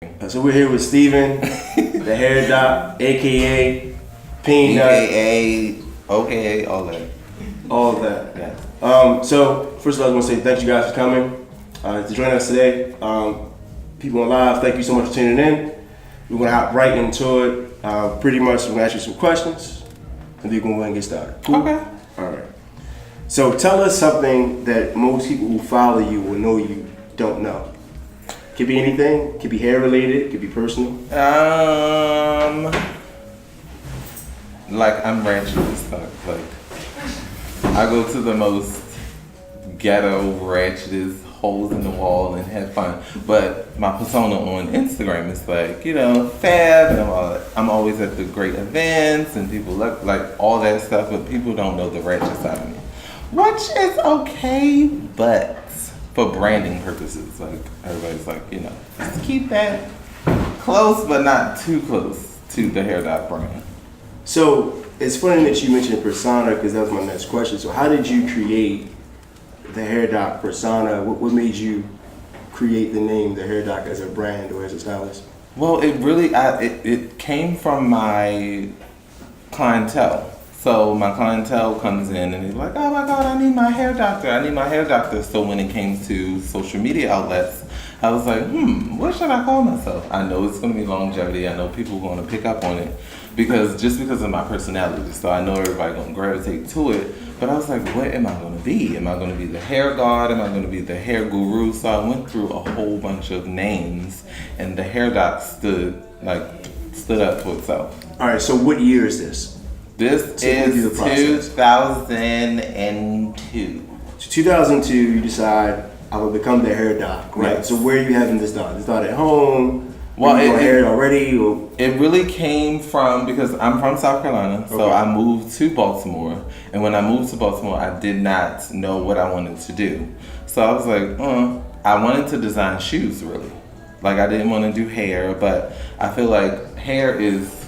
So we're here with Steven, the hair doc, aka Peanut, aka all that. All of that. Yeah. So first of all, I want to say thank you guys for coming to join us today. People on live, thank you so much for tuning in. We're gonna hop right into it. Pretty much, we're gonna ask you some questions, and then we're gonna go ahead and get started. Cool? Okay. All right. So tell us something that most people who follow you will know you don't know. Could be anything. Could be hair related. Could be personal. Like I'm ratchet as fuck. Like I go to the most ghetto, ratchetest holes in the wall and have fun. But my persona on Instagram is like, fab, and I'm always at the great events and people look like all that stuff, but people don't know the ratchet side of me. Which is okay, but for branding purposes, like everybody's like, just keep that close, but not too close to the hair dot brand. So it's funny that you mentioned persona because that was my next question. So how did you create the hair doc persona? What made you create the name the hair doc as a brand or as a stylist? Well, it came from my clientele. So my clientele comes in and he's like, oh my God, I need my hair doctor. So when it came to social media outlets, I was like, what should I call myself? I know it's gonna be longevity. I know people are gonna pick up on it because of my personality. So I know everybody gonna gravitate to it. But I was like, what am I gonna be? Am I gonna be the hair god? Am I gonna be the hair guru? So I went through a whole bunch of names and the hair doc stood up for itself. All right, so what year is this? This is 2002. So 2002, you decide I will become the hair doc, right? Yes. So where are you having this done? Is it done at home? Well, you hair already? Or? It really came from, because I'm from South Carolina, so I moved to Baltimore. And when I moved to Baltimore, I did not know what I wanted to do. So I was like, I wanted to design shoes, really. Like, I didn't want to do hair, but I feel like hair is,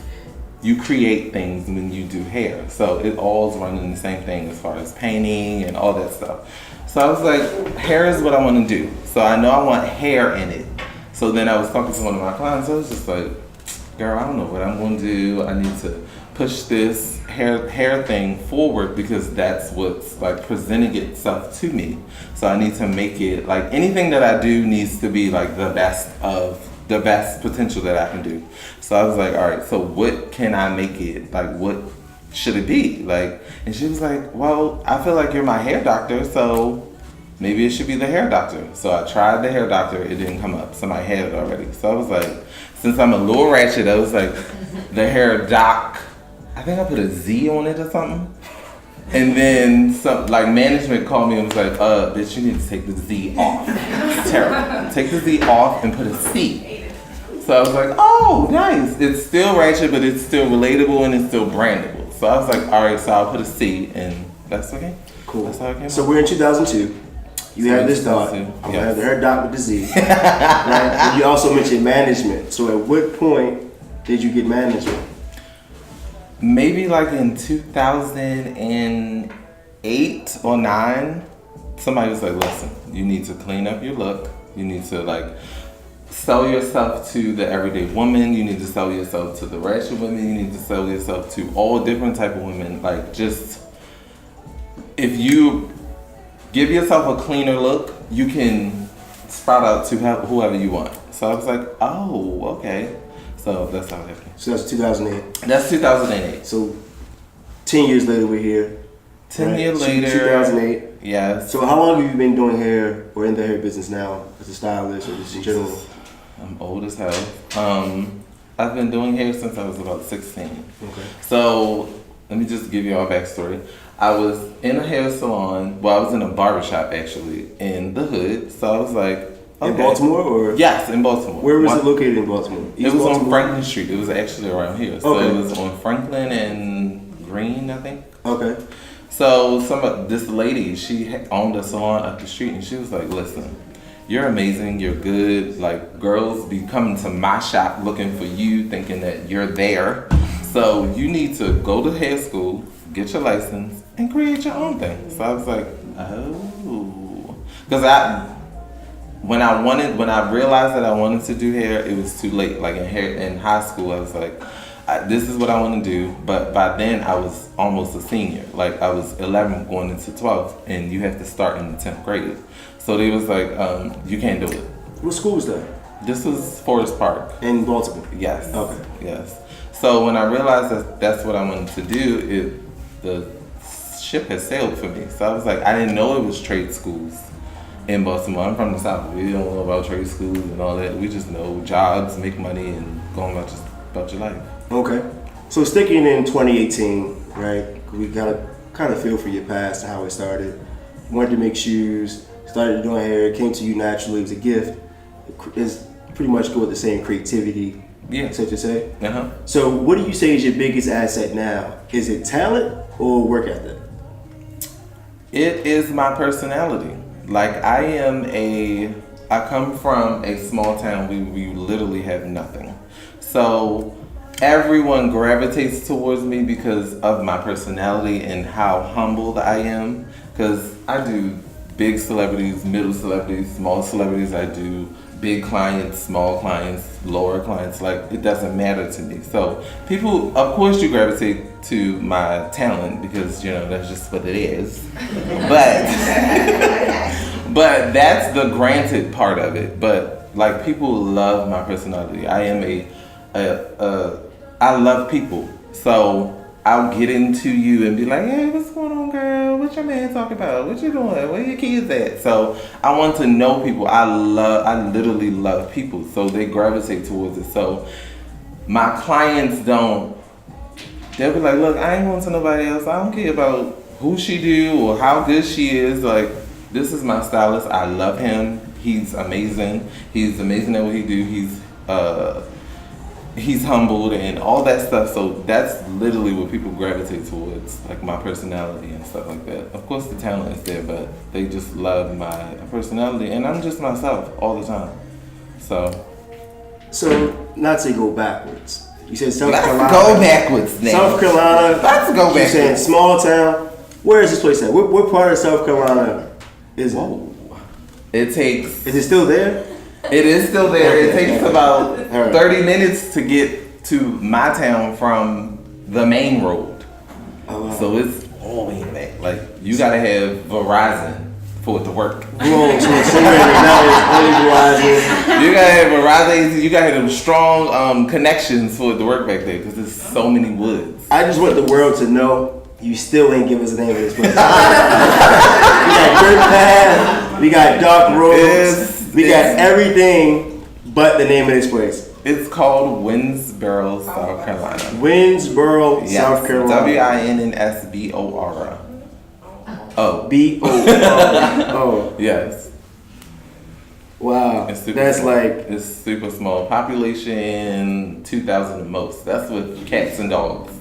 you create things when you do hair. So it all's running the same thing as far as painting and all that stuff. So I was like, hair is what I want to do. So I know I want hair in it. So then I was talking to one of my clients. I was just like, girl, I don't know what I'm going to do. I need to push this hair thing forward because that's what's like presenting itself to me. So I need to make it like anything that I do needs to be like the best potential that I can do. So I was like, all right, so what can I make it? Like, what should it be? Like, and she was like, well, I feel like you're my hair doctor, so maybe it should be the hair doctor. So I tried the hair doctor, it didn't come up. Somebody had it already. So I was like, since I'm a little ratchet, I was like, the hair doc, I think I put a Z on it or something. And then management called me and was like, bitch, you need to take the Z off. It's terrible. Take the Z off and put a C. So I was like, oh, nice. It's still ratchet, but it's still relatable and it's still brandable. So I was like, all right, so I'll put a C and that's okay. Cool. That's how it came So out. we're in 2002. You have this thought. I'm going to have the hair doc with the Z. Right? And you also mentioned management. So at what point did you get management? Maybe like in 2008 or 9, somebody was like, listen, you need to clean up your look. You need to sell yourself to the everyday woman. You need to sell yourself to the ratchet women. You need to sell yourself to all different type of women. Like, just, if you give yourself a cleaner look, you can sprout out to whoever you want. So I was like, oh, okay. So that's how it happened. So that's 2008. That's 2008. So 10 years later, we're here. 10 years later. 2008. Yes. So how long have you been doing hair or in the hair business now as a stylist or just in general? I'm old as hell. I've been doing hair since I was about 16. Okay. So let me just give you all a backstory. I was in a hair salon. Well, I was in a barbershop actually in the hood. So I was like, okay. In Baltimore or? Yes, in Baltimore. Where was it located in Baltimore? It was on Franklin Street. It was actually around here. So okay. It was on Franklin and Green, I think. Okay. So this lady, she owned a salon up the street and she was like, listen, you're amazing, you're good. Like, girls be coming to my shop looking for you, thinking that you're there. So you need to go to hair school, get your license, and create your own thing. So I was like, oh. Because when I realized that I wanted to do hair, it was too late. Like in high school, I was like, this is what I want to do. But by then, I was almost a senior. Like I was 11 going into 12th, and you have to start in the 10th grade. So they was like, you can't do it. What school was that? This was Forest Park. In Baltimore? Yes. Okay. Yes. So when I realized that that's what I wanted to do, the ship had sailed for me. So I was like, I didn't know it was trade schools in Baltimore. I'm from the South. We don't know about trade schools and all that. We just know jobs, make money, and going about your life. Okay. So sticking in 2018, right? We got to kind of feel for your past and how it started. You wanted to make shoes, started doing hair, it came to you naturally, it was a gift. It's pretty much go with the same creativity, safe to say. Uh-huh. So what do you say is your biggest asset now? Is it talent or work ethic? It is my personality. Like I come from a small town. We literally have nothing. So everyone gravitates towards me because of my personality and how humbled I am. Because I do big celebrities, middle celebrities, small celebrities. I do big clients, small clients, lower clients. Like it doesn't matter to me. So people, of course, you gravitate to my talent because that's just what it is. But that's the granted part of it. But like people love my personality. I love people. So I'll get into you and be like, hey, what's going on, girl? What your man talking about? What you doing? Where your kids at? So I want to know people. I literally love people. So they gravitate towards it. So my clients they'll be like, look, I ain't going to nobody else. I don't care about who she do or how good she is. Like, this is my stylist. I love him. He's amazing. He's amazing at what he do. He's humbled and all that stuff. So that's literally what people gravitate towards, like my personality and stuff like that. Of course, the talent is there, but they just love my personality, and I'm just myself all the time. So not to go backwards. You said South Carolina. Let's go backwards now. South Carolina. Let's go backwards. You said small town. Where is this place at? What part of South Carolina is it? It takes. Is it still there? It is still there. It takes about 30 minutes to get to my town from the main road. Oh, wow. So it's all the way back. Like, you gotta have Verizon for it to work. Wrong. So somewhere in the mountains, only Verizon. You gotta have Verizon. You gotta have them strong connections for it to work back there because there's so many woods. I just want the world to know you still ain't give us the name of this place. We got Dirt Path, we got Dark Roads, we got everything but the name of this place. It's called Winsboro, South Carolina. Winsboro, Yes. South Carolina. Winsboro. Oh. BORO. Yes. Wow. It's super That's small. like. It's super small. Population 2,000 the most. That's with cats and dogs.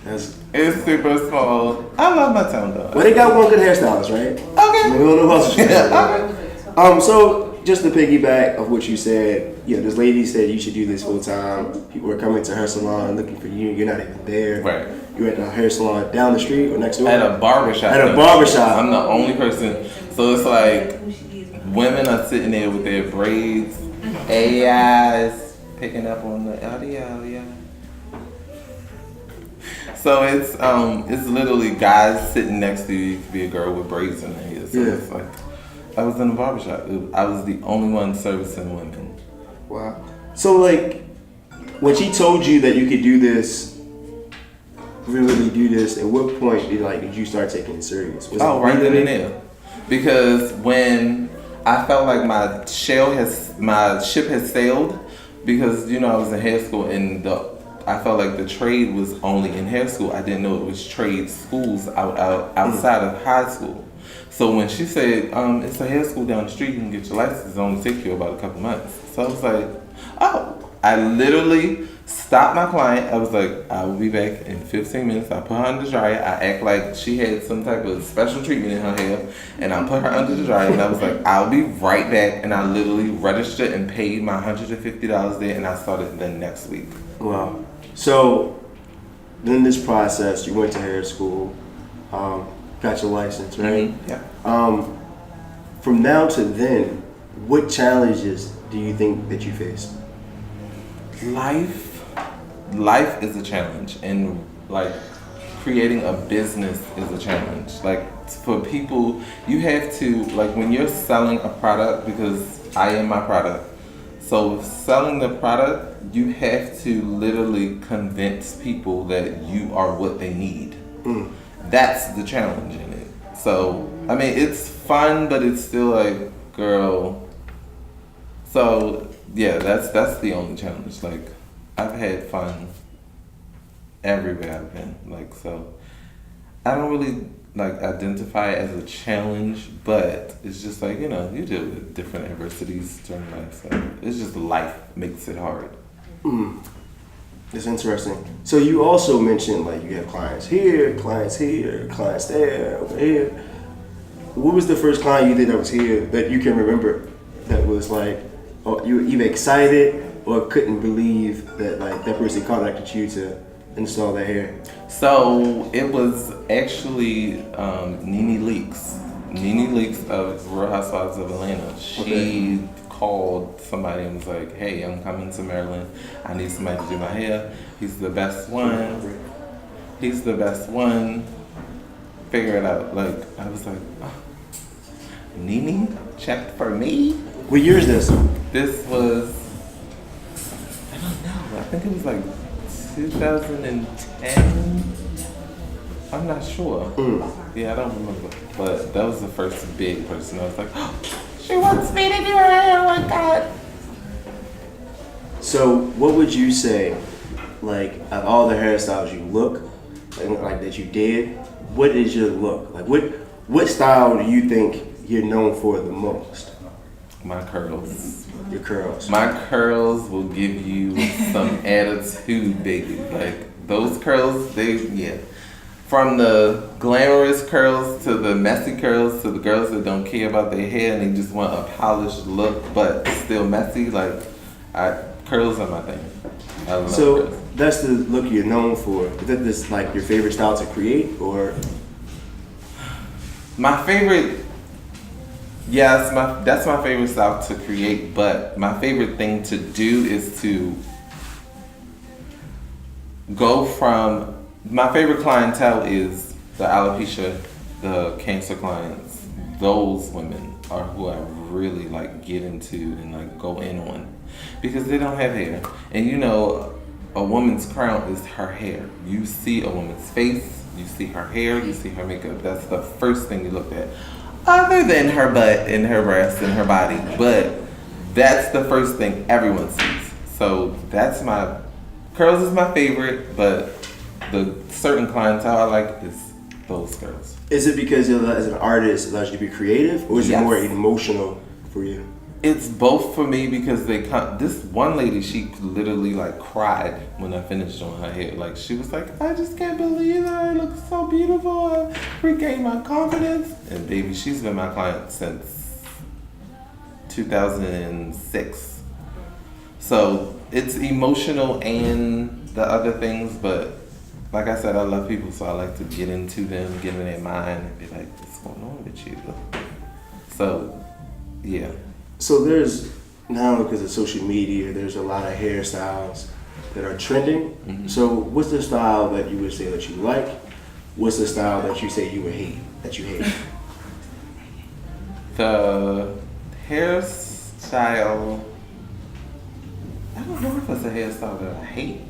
It's super small. I love my town though. Well, they got one good hairstylist, right? Okay. We don't know who else. Okay. So just to piggyback of what you said, this lady said you should do this full time. People are coming to her salon looking for you. You're not even there. Right. You're at the hair salon down the street or next door. At a barbershop. At a barbershop. I'm the only person. So it's like women are sitting there with their braids, AIs picking up on the audio. Yeah. So it's literally guys sitting next to you. You could be a girl with braids in her hair. So it's like, I was in a barbershop. I was the only one servicing women. Wow. So like, when she told you that you could do this, really do this, at what point did you start taking it serious? Was right then and there. Because when I felt like my ship had sailed, because I was in hair school and I felt like the trade was only in hair school. I didn't know it was trade schools outside of high school. So when she said, it's a hair school down the street, you can get your license, it'll only take you about a couple months. So I was like, oh. I literally stopped my client. I was like, I will be back in 15 minutes. I put her under the dryer. I act like she had some type of special treatment in her hair. And I put her under the dryer and I was like, I'll be right back. And I literally registered and paid my $150 there and I started the next week. Wow. So, in this process, you went to hair school, got your license, right? Mm-hmm. Yeah. from now to then, what challenges do you think that you faced? Life is a challenge, and like creating a business is a challenge. Like for people, you have to, like when you're selling a product, because I am my product. So selling the product, you have to literally convince people that you are what they need. That's the challenge in it. So I mean, it's fun, but it's still like, girl. So yeah, that's the only challenge. Like I've had fun everywhere I've been. Like, so I don't really like identify it as a challenge, but it's just like, you know, you deal with different adversities during life. So it's just life makes it hard. That's interesting. So you also mentioned like you have clients here, clients there, over here. What was the first client you did that was here that you can remember that was like, oh, you were either excited or couldn't believe that like that person contacted you to install their hair? So it was actually Nene Leakes. Nene Leakes of Real Housewives of Atlanta. She called somebody and was like, hey, I'm coming to Maryland. I need somebody to do my hair. He's the best one. Figure it out. Like, I was like, oh, Nene checked for me? What year is this? This was, I don't know, I think it was like 2010. I'm not sure. Yeah, I don't remember. But that was the first big person. I was like, oh, she wants me to do her hair. Oh my God. So what would you say, like, of all the hairstyles you like that you did, what is your look? Like, what style do you think you're known for the most? My curls. Your curls. My curls will give you some attitude, baby. Like, those curls, yeah. From the glamorous curls to the messy curls to the girls that don't care about their hair and they just want a polished look but still messy, like, curls are my thing. I love curls. That's the look you're known for. Is that this like your favorite style to create, or? My favorite, yes, that's my favorite style to create, but my favorite thing to do is to go from, my favorite clientele is the alopecia, the cancer clients. Those women are who I really like get into and like go in on because they don't have hair. And you know, a woman's crown is her hair. You see a woman's face, you see her hair, you see her makeup. That's the first thing you look at. Other than her butt and her breasts and her body. But that's the first thing everyone sees. So that's my, curls is my favorite, but the certain clientele I like is those girls. Is it because as an artist it allows you to be creative, or is it more emotional for you? It's both for me because this one lady, she literally like cried when I finished on her hair. Like she was like, I just can't believe that I look so beautiful. I regained my confidence. And baby, she's been my client since 2006. So it's emotional and the other things, but like I said, I love people, so I like to get into them, get in their mind, and be like, what's going on with you? So, yeah. So there's, now because of social media, there's a lot of hairstyles that are trending. Mm-hmm. So what's the style that you would say that you like? What's the style that you say you would hate, that you hate? The hairstyle, I don't know if it's a hairstyle that I hate.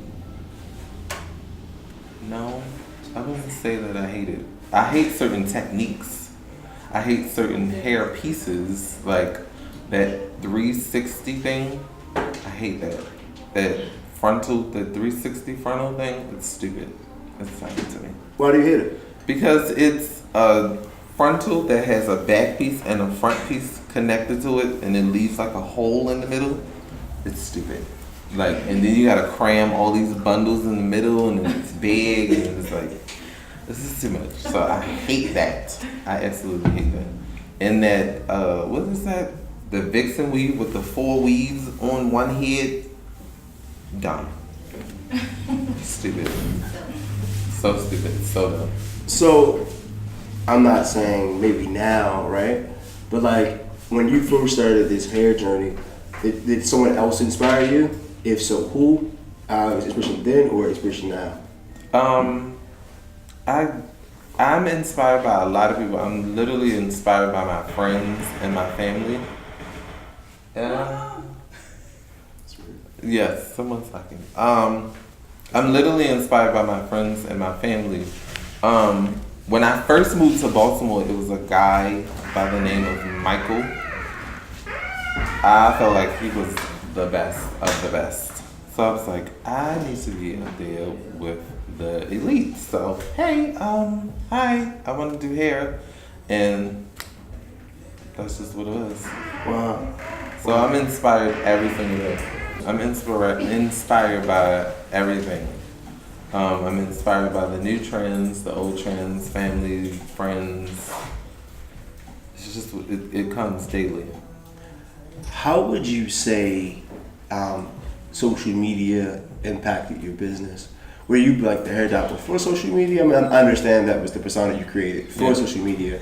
No, I wouldn't say that I hate it. I hate certain techniques. I hate certain hair pieces, like that 360 thing. I hate that. That 360 frontal thing, it's stupid. It's not good to me. Why do you hate it? Because it's a frontal that has a back piece and a front piece connected to it, and it leaves like a hole in the middle. It's stupid. Like, and then you gotta cram all these bundles in the middle, and it's big, and it's like, this is too much. So I hate that. I absolutely hate that. And that, what is that? The Vixen weave with the 4 weaves on one head. Dumb. Stupid. So stupid. So dumb. So, I'm not saying maybe now, right? But like, when you first started this hair journey, did someone else inspire you? If so, who? Especially then or especially now? I'm inspired by a lot of people. I'm literally inspired by my friends and my family. Yes, someone's talking. I'm literally inspired by my friends and my family. When I first moved to Baltimore, it was a guy by the name of Michael. I felt like he was the best of the best. So I was like, I need to be up there with the elite. So, hey, hi, I want to do hair. And that's just what it was. Wow. So I'm inspired every single day. I'm inspired by everything. I'm inspired by the new trends, the old trends, family, friends. It's just, it comes daily. How would you say social media impacted your business? Were you like the hair doctor for social media? I mean, I understand that was the persona you created for social media,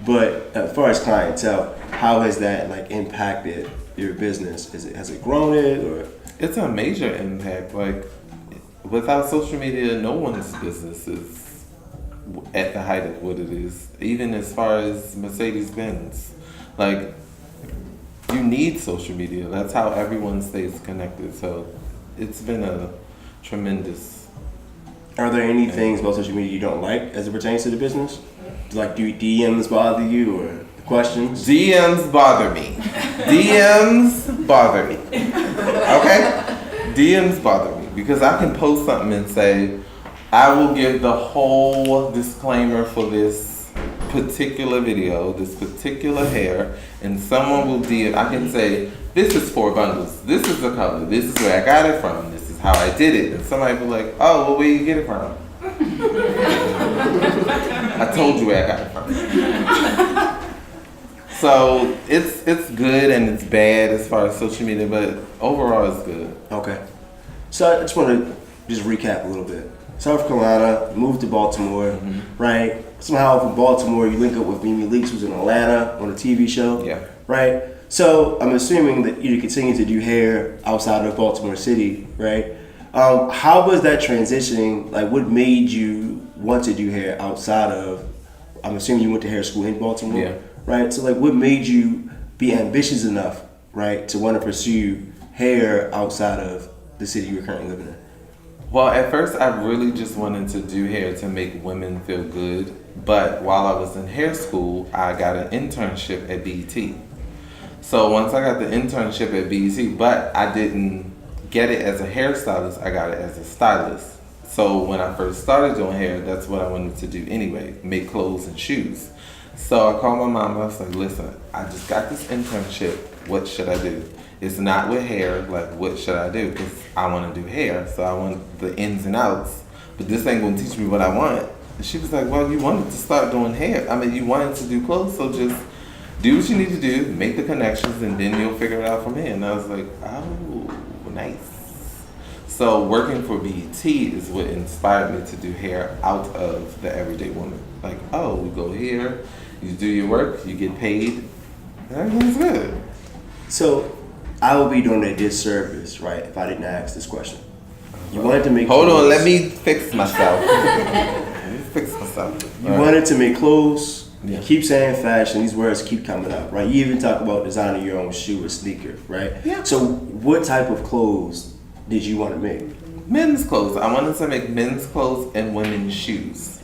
but as far as clientele, how has that like impacted your business? Has it grown it or? It's a major impact. Like without social media, no one's business is at the height of what it is. Even as far as Mercedes-Benz, like you need social media. That's how everyone stays connected. So it's been a tremendous. Are there any things about social media you don't like as it pertains to the business? Like, do DMs bother you or questions? DMs bother me. DMs bother me. Okay? DMs bother me because I can post something and say, I will give the whole disclaimer for this particular video, this particular hair, and someone will DM. I can say, this is 4 bundles. This is the color. This is where I got it from. This is how I did it. And somebody will be like, oh, well, where you get it from? I told you where I got it from. So it's good and it's bad as far as social media, but overall it's good. Okay. So I just want to just recap a little bit. South Carolina, moved to Baltimore, right? Somehow from Baltimore you link up with Mimi Leaks, who's in Atlanta on a TV show, right? So I'm assuming that you continue to do hair outside of Baltimore City, right? How was that transitioning? Like, what made you want to do hair outside of? I'm assuming you went to hair school in Baltimore, right? So, like, what made you be ambitious enough, right, to want to pursue hair outside of the city you're currently living in? Well, at first, I really just wanted to do hair to make women feel good. But while I was in hair school, I got an internship at BET. So once I got the internship at BET, but I didn't get it as a hairstylist, I got it as a stylist. So when I first started doing hair, that's what I wanted to do anyway, make clothes and shoes. So I called my mom and I was like, listen, I just got this internship, what should I do? It's not with hair, like what should I do? Because I want to do hair, so I want the ins and outs, but this ain't gonna teach me what I want. And she was like, well, you wanted to start doing hair. I mean, you wanted to do clothes, so just do what you need to do, make the connections, and then you'll figure it out from here. And I was like, oh, nice. So working for BET is what inspired me to do hair out of the everyday woman. Like, oh, we go here, you do your work, you get paid, everything's good. So I would be doing a disservice, right, if I didn't ask this question. You wanted to make Hold clothes. on, let me fix myself. Let me fix myself. You wanted to make clothes. Yeah. You keep saying fashion. These words keep coming up, right? You even talk about designing your own shoe or sneaker, right? Yeah. So what type of clothes did you want to make? Men's clothes. I wanted to make men's clothes and women's shoes,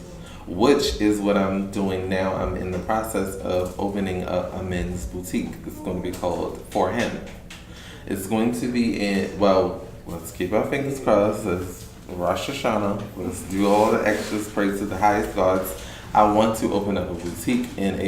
which is what I'm doing now. I'm in the process of opening up a men's boutique. It's going to be called For Him. It's going to be in, well, let's keep our fingers crossed. It's Rosh Hashanah. Let's do all the extras, praise to the highest gods. I want to open up a boutique in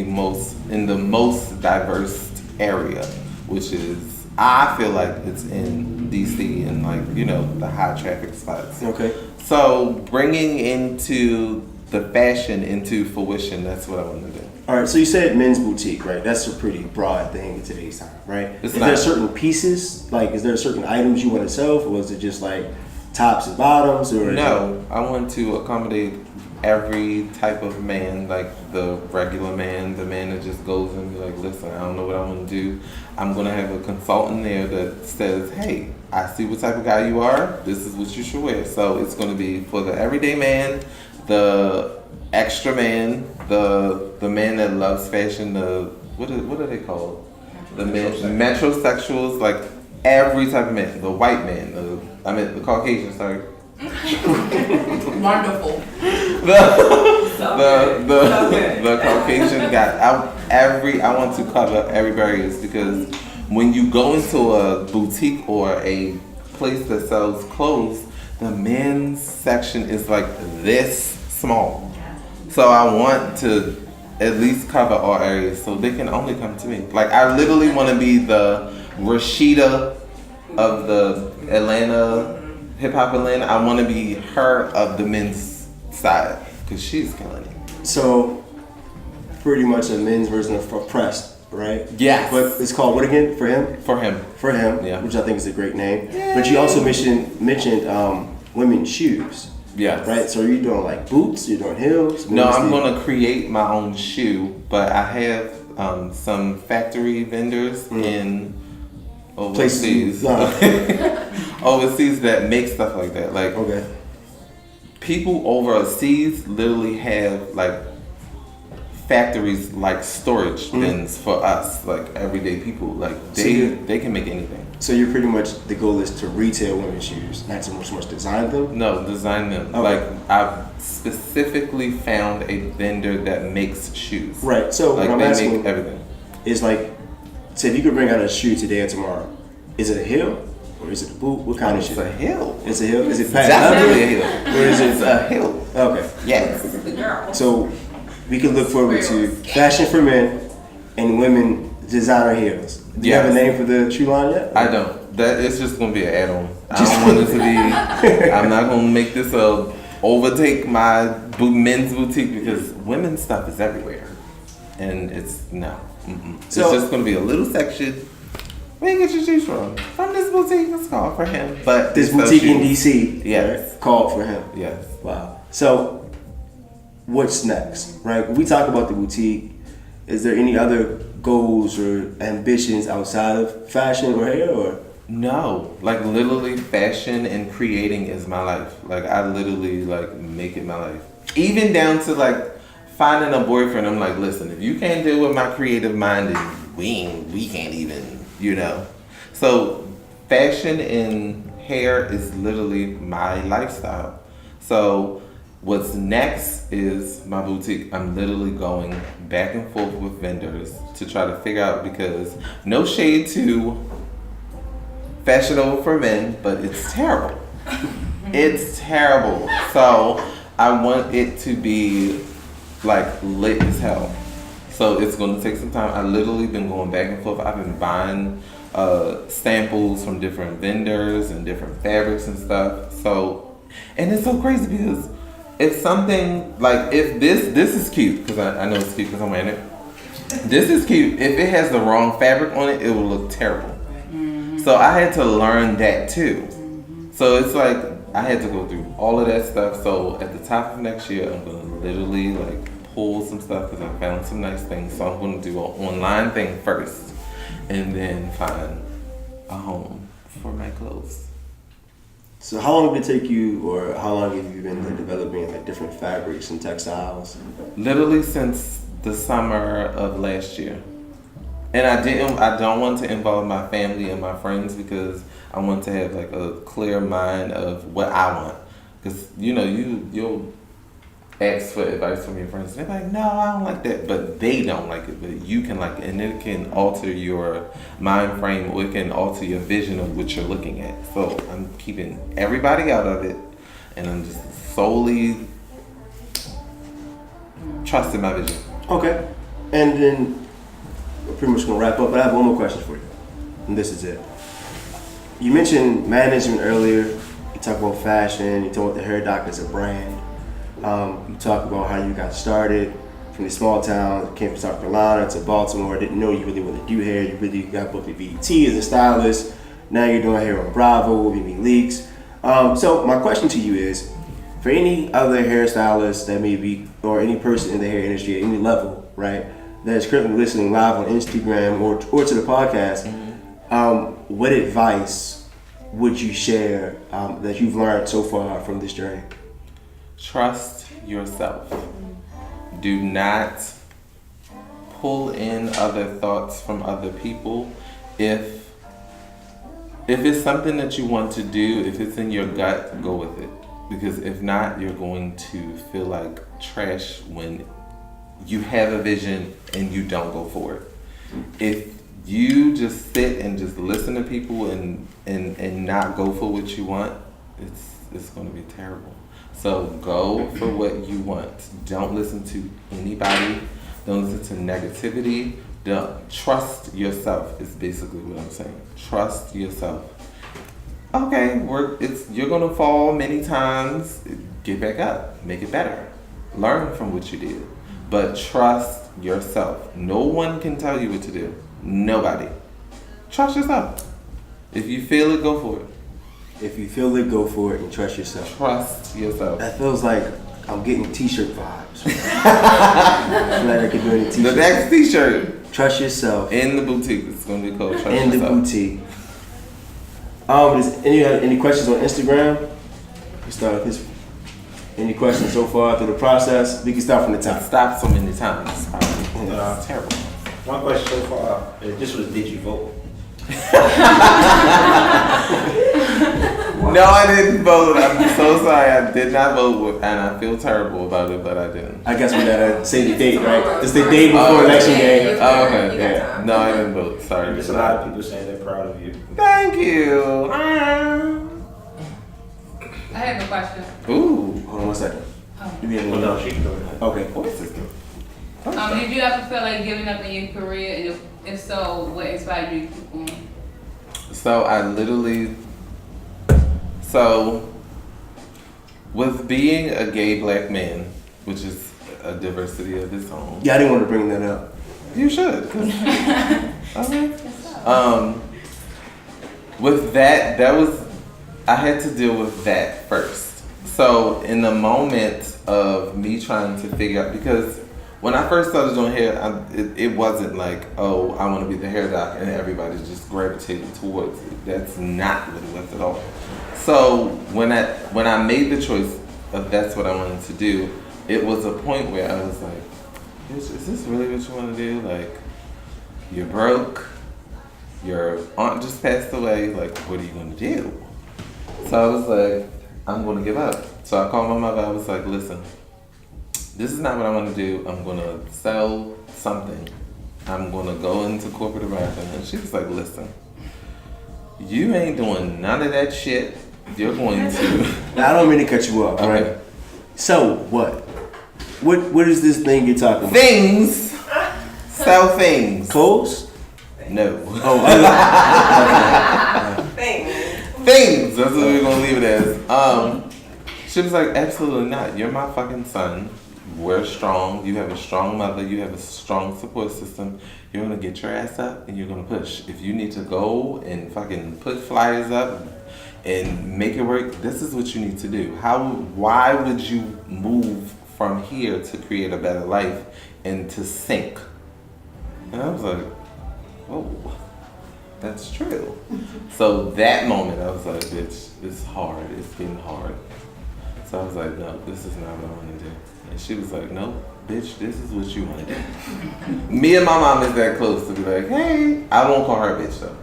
the most diverse area, which is, I feel like it's in DC and like, you know, the high traffic spots. Okay. So bringing into the fashion into fruition, that's what I want to do. All right, so you said men's boutique, right? That's a pretty broad thing in today's time, right? It's is not. there certain pieces, like, is there certain items you want to sell, or is it just like tops and bottoms, or? No, I want to accommodate every type of man, like the regular man, the man that just goes and be like, listen, I don't know what I want to do. I'm going to have a consultant there that says, hey, I see what type of guy you are. This is what you should wear. So it's going to be for the everyday man, the extra man, the man that loves fashion, what are they called? The men, metrosexuals, like every type of man, the white man, the Caucasian, sorry. Wonderful. The Caucasian guy. I want to cover every barriers, because when you go into a boutique or a place that sells clothes, the men's section is like this small. So I want to at least cover all areas so they can only come to me. Like, I literally want to be the Rashida of the Atlanta, hip hop Atlanta. I want to be her of the men's side, because she's killing it. So, pretty much a men's version of Oppressed, right? Yes. But it's called what again? For him? For him. For him, Yeah. which I think is a great name. Yay. But you also mentioned women's shoes. Yeah. Right? So are you doing like boots? You're doing heels? No, I'm going to create my own shoe, but I have some factory vendors in overseas. Overseas that make stuff like that. Like, okay. People overseas literally have like factories, like storage bins for us, like everyday people. Like they can make anything. So you're pretty much, the goal is to retail women's shoes, not so much design them? No, design them. Okay. Like, I've specifically found a vendor that makes shoes. Right. So like, what I'm they asking make everything. is like, say if you could bring out a shoe today or tomorrow, is it a heel or is it a boot? What kind of shoe? It's a heel. It's a heel? Is it Definitely a heel. Or is It's it a heel. Okay. Yes. The girl. So we can look forward to fashion for men and women designer heels. Do you have a name for the shoe line yet? I don't. That it's just gonna be an add-on. I don't want it to be. I'm not gonna make this overtake my men's boutique, because women's stuff is everywhere, and it's no. So it's just gonna be a little section. Where you get your shoes from? From this boutique. It's called for him. But This boutique in DC. Yes. Right? Called for him. Yes. Wow. So what's next? Right? When we talk about the boutique, is there any other goals or ambitions outside of fashion or hair, or? No, like literally fashion and creating is my life. Like, I literally like make it my life. Even down to like finding a boyfriend. I'm like, listen, if you can't deal with my creative mind, then we can't even, you know. So fashion and hair is literally my lifestyle. So what's next is my boutique. I'm literally going back and forth with vendors to try to figure out, because no shade to Fashion Over for Men, but it's terrible. It's terrible. So I want it to be like lit as hell. So it's going to take some time. I literally been going back and forth. I've been buying samples from different vendors and different fabrics and stuff. So, and it's so crazy, because if something like, if this is cute, because I know it's cute because I'm wearing it. This is cute. If it has the wrong fabric on it, it will look terrible. So I had to learn that too. So it's like I had to go through all of that stuff. So at the top of next year, I'm gonna literally like pull some stuff, because I found some nice things. So I'm gonna do an online thing first, and then find a home for my clothes. So how long did it take you, or how long have you been developing like different fabrics and textiles? Literally since the summer of last year. And I don't want to involve my family and my friends, because I want to have like a clear mind of what I want. Because you know, you'll ask for advice from your friends. They're like, no, I don't like that, but they don't like it, but you can like it, and it can alter your mind frame, or it can alter your vision of what you're looking at. So I'm keeping everybody out of it, and I'm just solely trusting my vision. Okay, and then we're pretty much gonna wrap up, but I have one more question for you, and this is it. You mentioned management earlier. You talk about fashion. You talk about the Hair Doc as a brand. You talk about how you got started from the small town, came from South Carolina to Baltimore. Didn't know you really want to do hair. You really got booked at BET as a stylist. Now you're doing hair on Bravo, BB Leaks. So my question to you is, For any other hairstylist that may be, or any person in the hair industry at any level, right, that is currently listening live on Instagram or to the podcast, what advice would you share that you've learned so far from this journey? Trust yourself. Do not pull in other thoughts from other people. If it's something that you want to do, if it's in your gut, go with it. Because if not, you're going to feel like trash when you have a vision and you don't go for it. If you just sit and just listen to people and not go for what you want, it's going to be terrible. So go for what you want. Don't listen to anybody. Don't listen to negativity. Don't trust yourself is basically what I'm saying. Trust yourself. Okay, you're gonna fall many times. Get back up. Make it better. Learn from what you did. But trust yourself. No one can tell you what to do. Nobody. Trust yourself. If you feel it, go for it. If you feel it, go for it and trust yourself. Trust yourself. That feels like I'm getting t-shirt vibes. I feel like I could do any t-shirt. The next t-shirt. Trust yourself. In the boutique. It's going to be called Trust Yourself. In the boutique. Any questions on Instagram? We start with this. Any questions so far through the process? We can start from the top. Stop so many times. It's terrible. One question so far. This was, did you vote? No, I didn't vote. I'm so sorry. I did not vote, and I feel terrible about it, but I didn't. I guess we gotta say the date, right? It's the day before election day. Oh, okay. Yeah. No, I didn't vote. Sorry. There's a lot of people saying they're proud of you. Thank you. I have a question. Ooh. Hold on 1 second. You be able Well, to no, she can go ahead. Okay. Voice is good. Did you ever feel like giving up in your career? And if so, what inspired you to keep going? So, with being a gay black man, which is a diversity of its own. Yeah, I didn't want to bring that up. You should. Okay. With that I had to deal with that first. So in the moment of me trying to figure out, because when I first started doing hair, it wasn't like, oh, I want to be the hair doc and everybody just gravitated towards it. That's not what it was at all. So when I made the choice of that's what I wanted to do, it was a point where I was like, is this really what you want to do? Like, you're broke, your aunt just passed away, like, what are you going to do? So I was like, I'm going to give up. So I called my mother, I was like, listen, this is not what I want to do. I'm going to sell something. I'm going to go into corporate America. And she was like, listen, you ain't doing none of that shit. You're going to... Now, I don't mean to cut you off, Okay. right? So, what? What is this thing you're talking about? Things. Sell things. Clothes? No. Oh, Things. That's what we're gonna leave it as. She was like, absolutely not. You're my fucking son. We're strong. You have a strong mother. You have a strong support system. You're gonna get your ass up and you're gonna push. If you need to go and fucking put flyers up and make it work, this is what you need to do. Why would you move from here to create a better life and to sink? And I was like, oh, that's true. So that moment, I was like, bitch, it's hard. It's getting hard. So I was like, no, this is not what I want to do. And she was like, no, bitch, this is what you want to do. Me and my mom is that close to be like, hey, I won't call her a bitch though.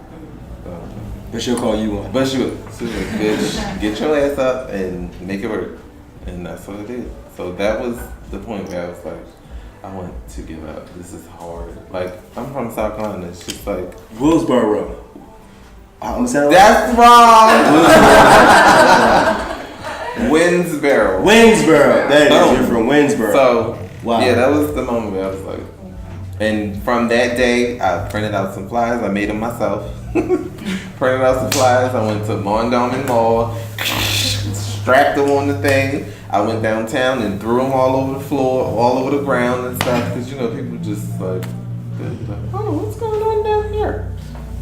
but she'll call you one. But she was like, bitch, get your ass up and make it work. And that's what I did. So that was the point where I was like, I want to give up. This is hard. Like, I'm from South Carolina. It's just like... Willsboro. That's wrong! Winsboro. Winsboro. That is. You're from Winsboro. So, wow. Yeah, that was the moment where I was like... And from that day, I printed out some flyers. I made them myself. Printed out some flyers. I went to Mondawmin Mall. Strapped them on the thing. I went downtown and threw them all over the floor, all over the ground and stuff. Because, you know, people just like, oh, what's going on down here?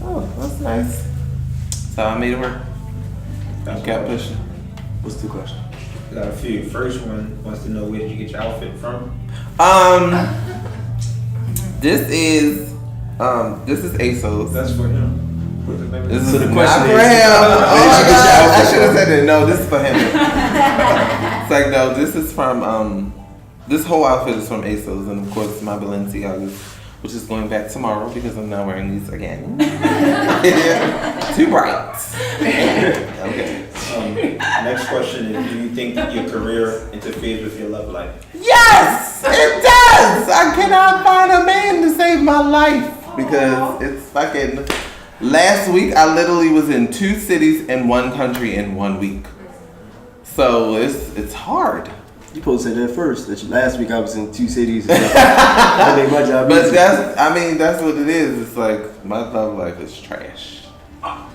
Oh, that's nice. So I made it work. I kept pushing. What's the question? got a few. First one wants to know, where did you get your outfit from? This is ASOS. That's for him. This So is the not question for is, him. where Oh did my you get your God, I outfit should have from? said it. No, this is for him. It's like, no, this is from this whole outfit is from ASOS, and of course my Balenciagas, which is going back tomorrow because I'm not wearing these again. Too bright. Okay. Next question is, do you think your career interferes with your love life? Yes, it does. I cannot find a man to save my life because it's fucking. Last week I literally was in 2 cities and 1 country in 1 week, so it's hard. You supposed to say that first. That last week I was in 2 cities. And I made my job But easy. that's what it is. It's like my love life is trash. I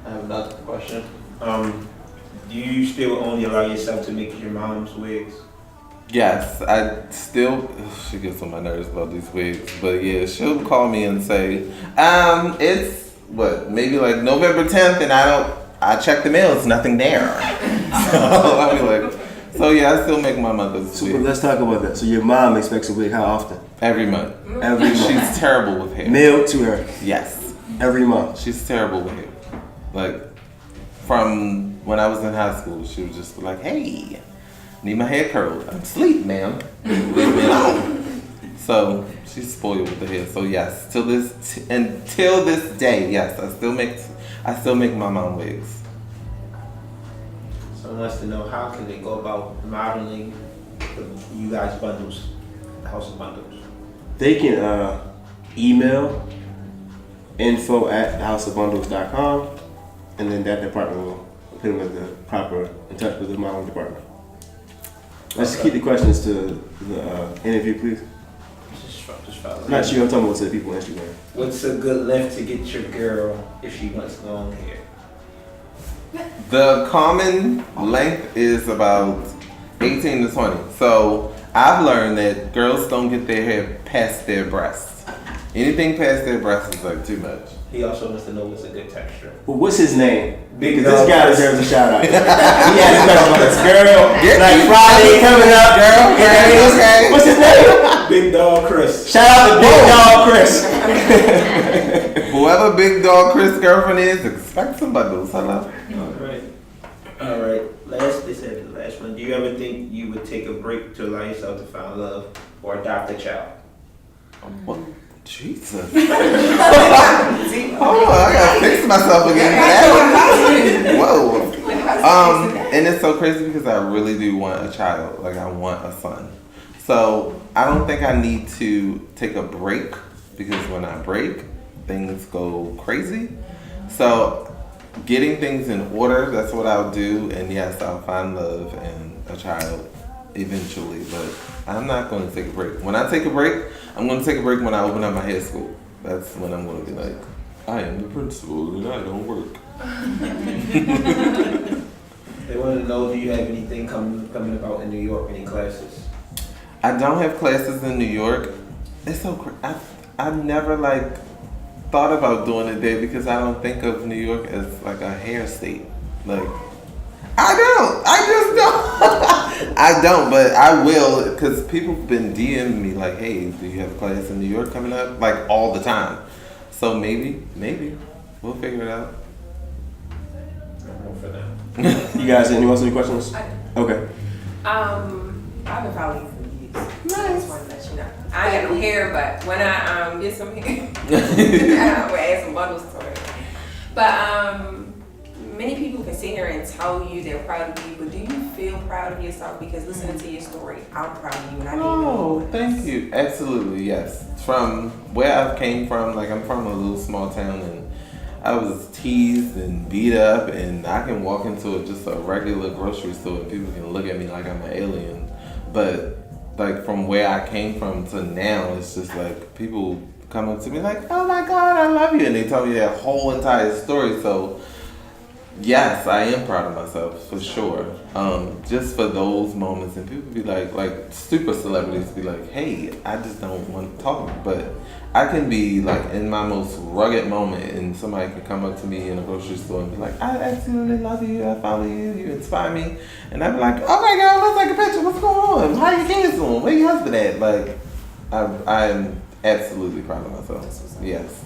have another question. Do you still only allow yourself to make your mom's wigs? Yes, I still. She gets on my nerves about these wigs, but yeah, she'll call me and say, it's what, maybe like November 10th, and I check the mail, it's nothing there. So I'll be like, so yeah, I still make my mother's So wig let's talk about that. So your mom expects a wig how often? every month. Every month. She's terrible with hair. Mailed to her Yes, every month. she's terrible with hair. Like from when I was in high school, she would just be like, hey. Need my hair curled. I'm asleep, ma'am. Leave me alone. So she's spoiled with the hair. So yes, until this day, yes, I still make my mom wigs. Someone wants to know, how can they go about modeling you guys' bundles, the house of bundles? They can email info@houseofbundles.com, and then that department will put them in touch with the modeling department. Let's just keep the questions to the interview, please. Just follow. Not you, I'm talking about to the people on Instagram. What's a good length to get your girl if she wants long hair? The common length is about 18 to 20. So I've learned that girls don't get their hair past their breasts. Anything past their breasts is like too much. He also wants to know what's a good texture. Well, what's his name? Big Because this Dog guy Chris. deserves a shout out. He has a question about this girl. Like me Friday coming up. Girl, okay. What's his name? Big Dog Chris. Shout out to Big Dog Chris. Whoever Big Dog Chris' girlfriend is, expect some bundles. Hello. All right. This is the last one. Do you ever think you would take a break to allow yourself to find love or adopt a child? What? Jesus. Hold on, I gotta fix myself again. Whoa. And it's so crazy because I really do want a child. Like I want a son. So I don't think I need to take a break because when I break, things go crazy. So getting things in order, that's what I'll do. And yes, I'll find love and a child eventually, but I'm not going to take a break. When I take a break, I'm going to take a break when I open up my hair school. That's when I'm going to be like, I am the principal and I don't work. They want to know, do you have anything coming about in New York, any classes? I don't have classes in New York. It's so I've never like thought about doing it there because I don't think of New York as like a hair state. Like I just don't. I don't, but I will because people have been DMing me like, hey, do you have a class in New York coming up? Like all the time. So maybe we'll figure it out. For now. You guys, anyone else have any questions? Okay. I've been following you for years. I just want to let you know. I ain't got no hair, but when I get some hair, I will add some bundles to it. But many people can sit here and tell you they're proud of you, but do you feel proud of yourself? Because listening to your story, I'm proud of you, and I didn't Oh, know. thank you. Absolutely, yes. From where I came from, like I'm from a little small town, and I was teased and beat up, and I can walk into just a regular grocery store and people can look at me like I'm an alien. But like from where I came from to now, it's just like people come up to me like, oh my God, I love you. And they tell me their whole entire story. So Yes, I am proud of myself for sure. Just for those moments, and people be like super celebrities be like, "Hey, I just don't want to talk," but I can be like in my most rugged moment, and somebody can come up to me in a grocery store and be like, "I absolutely love you. I follow you. You inspire me," and I'd be like, "Okay, girl, let's take a picture. What's going on? How your kids doing? Where your husband at?" Like, I'm absolutely proud of myself. Yes,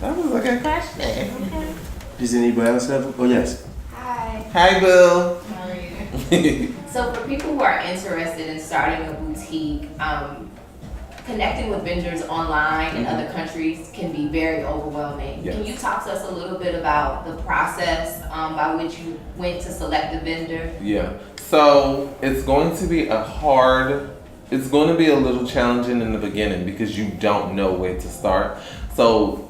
that was a good question. Does anybody else have? Oh yes. Hi. Hi, Bill. How are you? So for people who are interested in starting a boutique, connecting with vendors online in other countries can be very overwhelming. Yes. Can you talk to us a little bit about the process by which you went to select a vendor? Yeah. So it's going to be it's going to be a little challenging in the beginning because you don't know where to start. So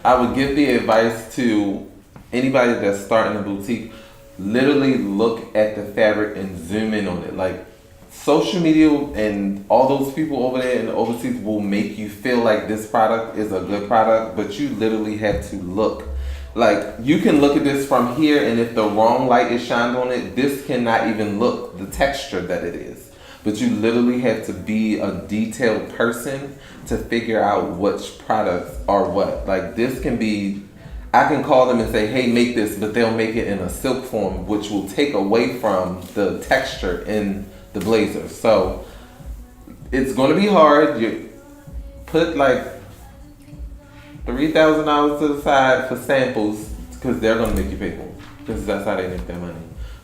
I would give the advice to anybody that's starting a boutique, literally look at the fabric and zoom in on it. Like, social media and all those people over there in the overseas will make you feel like this product is a good product, but you literally have to look. Like, you can look at this from here, and if the wrong light is shined on it, this cannot even look the texture that it is. But you literally have to be a detailed person to figure out which products are what. Like, this can be, I can call them and say, hey, make this, but they'll make it in a silk form, which will take away from the texture in the blazer. So it's going to be hard. You put like $3,000 to the side for samples because they're going to make you pay for them, because that's how they make their money.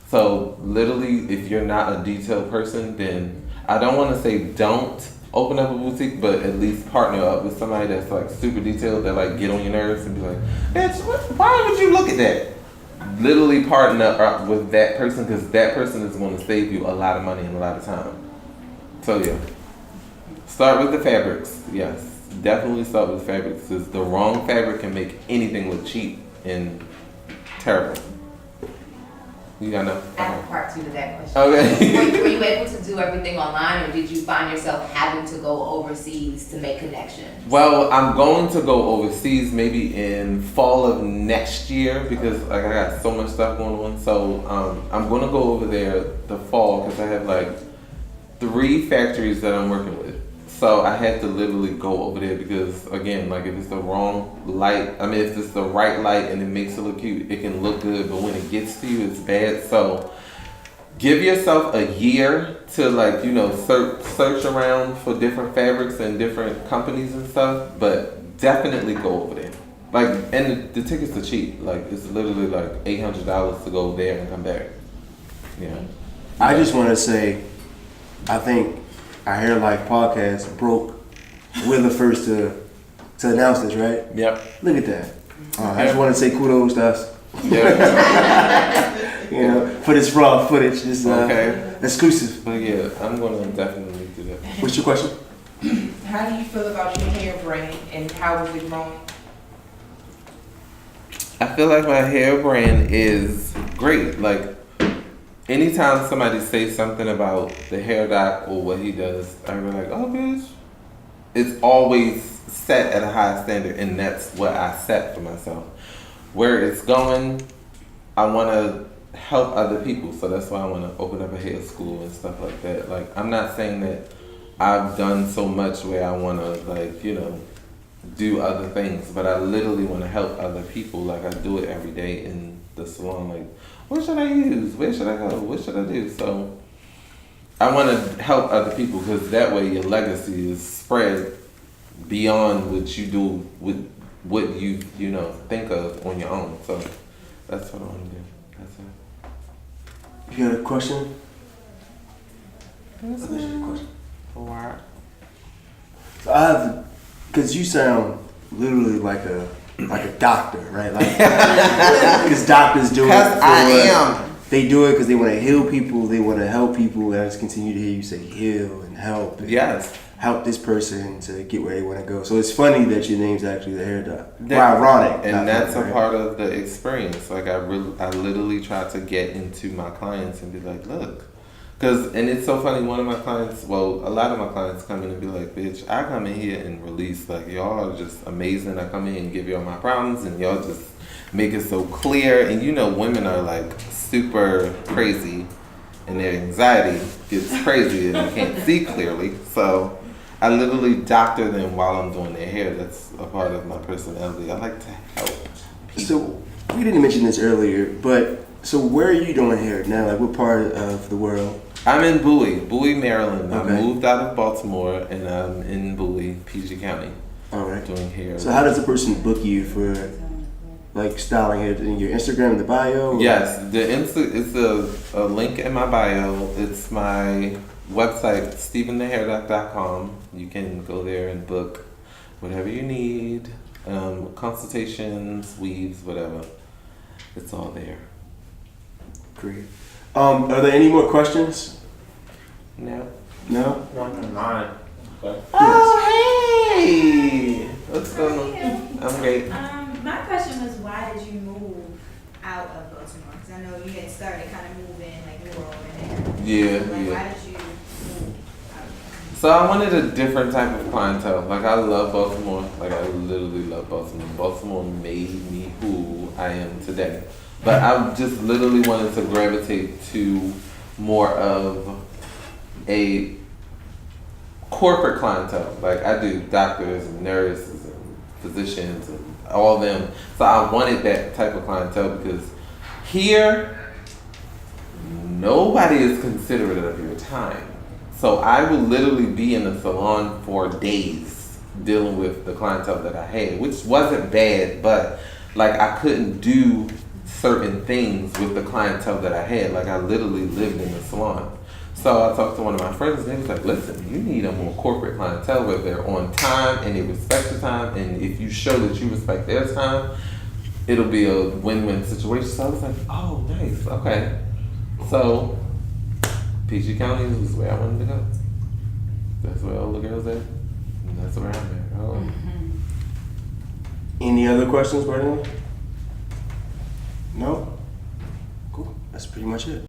So literally, if you're not a detailed person, then I don't want to say don't open up a boutique, but at least partner up with somebody that's like super detailed, that like get on your nerves and be like, bitch, why would you look at that? Literally partner up with that person, because that person is going to save you a lot of money and a lot of time. So yeah, start with the fabrics. Yes, definitely start with fabrics, because the wrong fabric can make anything look cheap and terrible. You got no? I have a part 2 to that question. Okay. Were you able to do everything online, or did you find yourself having to go overseas to make connections? Well, I'm going to go overseas maybe in fall of next year, because like I got so much stuff going on. So I'm going to go over there the fall, because I have like 3 factories that I'm working with. So I had to literally go over there because, again, like if it's the wrong light, I mean, if it's the right light and it makes it look cute, it can look good, but when it gets to you, it's bad. So give yourself a year to like, you know, search around for different fabrics and different companies and stuff, but definitely go over there. Like, and the tickets are cheap. Like, it's literally like $800 to go there and come back. Yeah. I just want to say, I think our Hair Life podcast broke. We're the first to announce this, right? Yep. Look at that. I just want to say kudos to us. Yeah. You know, for this raw footage, this exclusive. But yeah, I'm gonna definitely do that. What's your question? How do you feel about your hair brand and how is it growing? I feel like my hair brand is great. Like, anytime somebody says something about the hair doc or what he does, I'm like, oh, bitch. It's always set at a high standard, and that's what I set for myself. Where it's going, I want to help other people, so that's why I want to open up a hair school and stuff like that. Like, I'm not saying that I've done so much where I want to, like, you know, do other things, but I literally want to help other people. Like, I do it every day in the salon. Like, what should I use? Where should I go? What should I do? So I want to help other people, because that way your legacy is spread beyond what you do with what you know, think of on your own. So that's what I want to do. That's it. You got a question? That's Question. Alright. So I have, because you sound literally like a doctor, right? Like, because doctors do it. They do it because they want to heal people. They want to help people. And I just continue to hear you say heal and help. And Yes. help this person to get where they want to go. So it's funny that your name's actually the hair doc. Well, ironic. And that's funny, a part of the experience. Like, I literally try to get into my clients and be like, look. And it's so funny, one of my clients, well, a lot of my clients come in and be like, bitch, I come in here and release. Like, y'all are just amazing. I come in and give y'all my problems, and y'all just make it so clear. And you know, women are like super crazy, and their anxiety gets crazy and they can't see clearly. So I literally doctor them while I'm doing their hair. That's a part of my personality. I like to help people. So we didn't mention this earlier, but so where are you doing hair now? Like what part of the world? I'm in Bowie, Maryland. Okay. I moved out of Baltimore and I'm in Bowie, PG County, All right. doing hair. So how does a person book you for like styling hair? In your Instagram in the bio? Or? Yes, it's a link in my bio. It's my website, stephenthehairdoc.com. You can go there and book whatever you need, consultations, weaves, whatever. It's all there. Great. Are there any more questions? No. No? One from mine. Okay. Oh, hey! What's going on? I'm great. My question was, why did you move out of Baltimore? Because I know you had started kind of moving, like New Orleans and Yeah, like, yeah. why did you move out? So I wanted a different type of clientele. Like I love Baltimore. Like I literally love Baltimore. Baltimore made me who I am today. But I just literally wanted to gravitate to more of a corporate clientele. Like I do doctors and nurses and physicians and all them. So I wanted that type of clientele because here, nobody is considerate of your time. So I would literally be in the salon for days dealing with the clientele that I had, which wasn't bad, but like I couldn't do certain things with the clientele that I had. Like I literally lived in the salon. So I talked to one of my friends and they was like, listen, you need a more corporate clientele where they're on time and they respect the time, and if you show that you respect their time, it'll be a win-win situation. So I was like, oh, nice, okay. So PG County is where I wanted to go. That's where all the girls at, and that's where I'm at. Oh. Any other questions, by anyone? No? Cool. That's pretty much it.